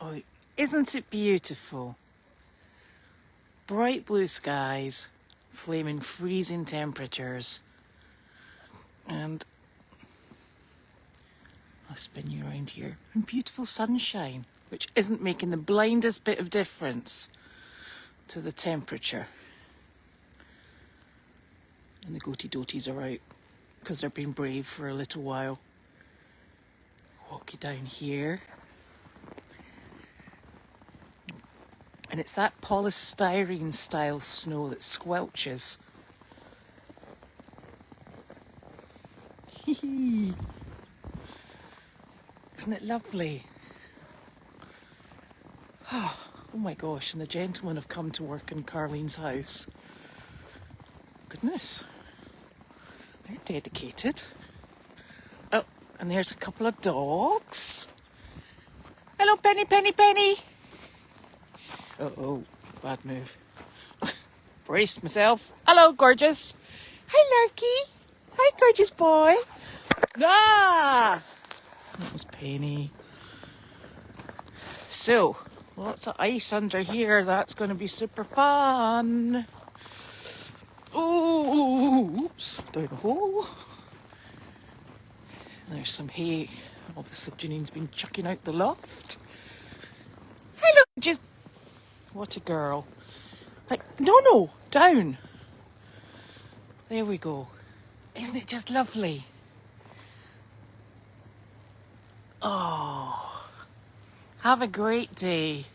Oh, isn't it beautiful? Bright blue skies, flaming freezing temperatures. And I'll spin you around here. And beautiful sunshine, which isn't making the blindest bit of difference to the temperature. And the goaty doties are out because they're being brave for a little while. Walk you down here. And it's that polystyrene style snow that squelches. Isn't it lovely? Oh my gosh, and the gentlemen have come to work in Carlene's house. Goodness, they're dedicated. Oh, and there's a couple of dogs. Hello, Penny, Penny, Penny. Oh, bad move. Braced myself. Hello, gorgeous. Hi, Lurky. Hi, gorgeous boy. Ah! That was Penny. So, lots of ice under here. That's going to be super fun. Oh, oops, down a hole. There's some hay. Obviously, Janine's been chucking out the loft. Hello, just... What a girl. Like, no, down. There we go. Isn't it just lovely? Oh, have a great day.